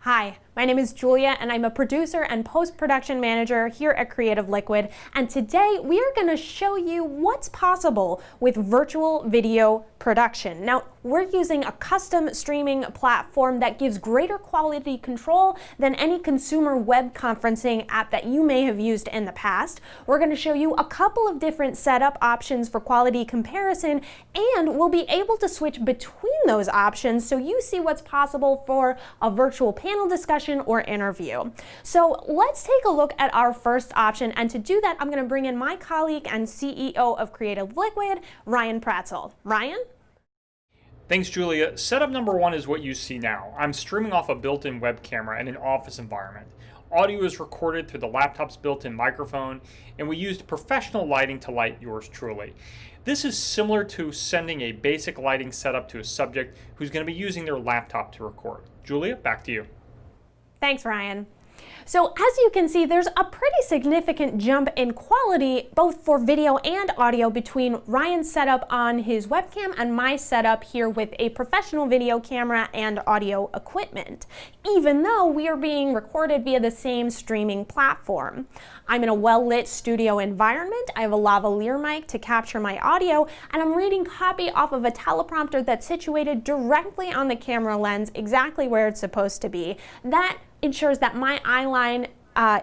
Hi, my name is Julia and I'm a producer and post-production manager here at Creative Liquid, and today we are going to show you what's possible with virtual video production. Now, we're using a custom streaming platform that gives greater quality control than any consumer web conferencing app that you may have used in the past. We're going to show you a couple of different setup options for quality comparison, and we'll be able to switch between those options so you see what's possible for a virtual panel discussion or interview. So let's take a look at our first option, and to do that I'm going to bring in my colleague and CEO of Creative Liquid, Ryan Pratzel. Ryan? Thanks, Julia. Setup number one is what you see now. I'm streaming off a built-in web camera in an office environment. Audio is recorded through the laptop's built-in microphone, and we used professional lighting to light yours truly. This is similar to sending a basic lighting setup to a subject who's going to be using their laptop to record. Julia, back to you. Thanks, Ryan. So as you can see, there's a pretty significant jump in quality both for video and audio between Ryan's setup on his webcam and my setup here with a professional video camera and audio equipment, even though we are being recorded via the same streaming platform. I'm in a well-lit studio environment. I have a lavalier mic to capture my audio, and I'm reading copy off of a teleprompter that's situated directly on the camera lens, exactly where it's supposed to be. That ensures that my eye line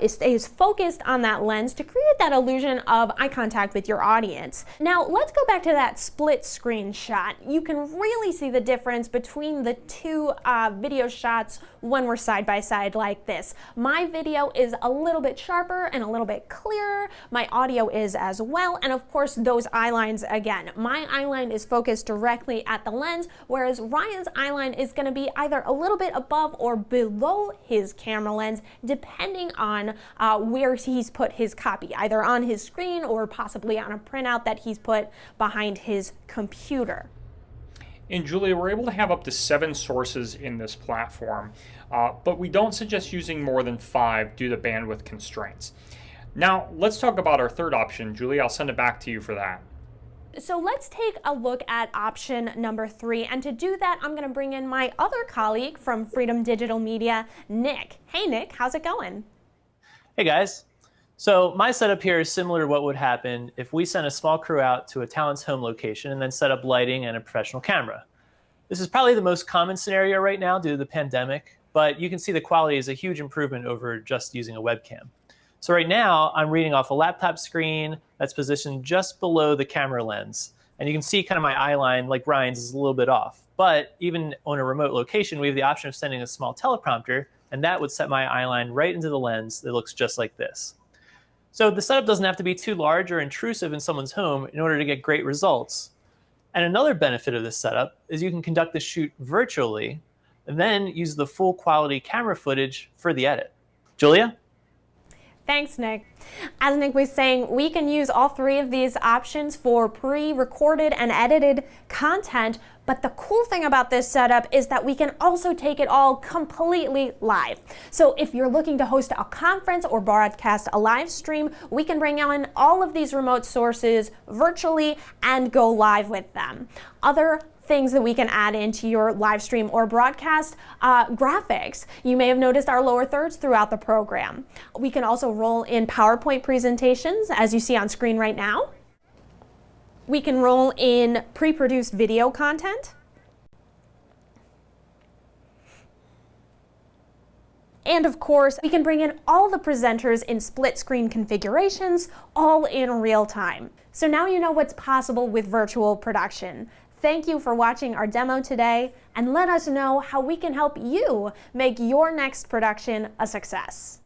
stays focused on that lens to create that illusion of eye contact with your audience. Now let's go back to that split screen shot. You can really see the difference between the two video shots when we're side by side like this. My video is a little bit sharper and a little bit clearer. My audio is as well, and of course those eye lines again. My eye line is focused directly at the lens, whereas Ryan's eye line is going to be either a little bit above or below his camera lens, depending on where he's put his copy, either on his screen or possibly on a printout that he's put behind his computer. And Julia, we're able to have up to 7 sources in this platform, but we don't suggest using more than 5 due to bandwidth constraints. Now, let's talk about our third option. Julia, I'll send it back to you for that. So let's take a look at option number 3, and to do that I'm going to bring in my other colleague from Freedom Digital Media, Nick. Hey Nick, how's it going? Hey guys. So my setup here is similar to what would happen if we sent a small crew out to a talent's home location and then set up lighting and a professional camera. This is probably the most common scenario right now due to the pandemic, but you can see the quality is a huge improvement over just using a webcam. So right now I'm reading off a laptop screen that's positioned just below the camera lens. And you can see kind of my eye line, like Ryan's, is a little bit off. But even on a remote location, we have the option of sending a small teleprompter, and that would set my eye line right into the lens that looks just like this. So the setup doesn't have to be too large or intrusive in someone's home in order to get great results. And another benefit of this setup is you can conduct the shoot virtually and then use the full quality camera footage for the edit. Julia? Thanks, Nick. As Nick was saying, we can use all 3 of these options for pre-recorded and edited content, but the cool thing about this setup is that we can also take it all completely live. So if you're looking to host a conference or broadcast a live stream, we can bring on all of these remote sources virtually and go live with them. Other things that we can add into your live stream or broadcast, graphics. You may have noticed our lower thirds throughout the program. We can also roll in PowerPoint presentations, as you see on screen right now. We can roll in pre-produced video content. And of course, we can bring in all the presenters in split screen configurations, all in real time. So now you know what's possible with virtual production. Thank you for watching our demo today, and let us know how we can help you make your next production a success.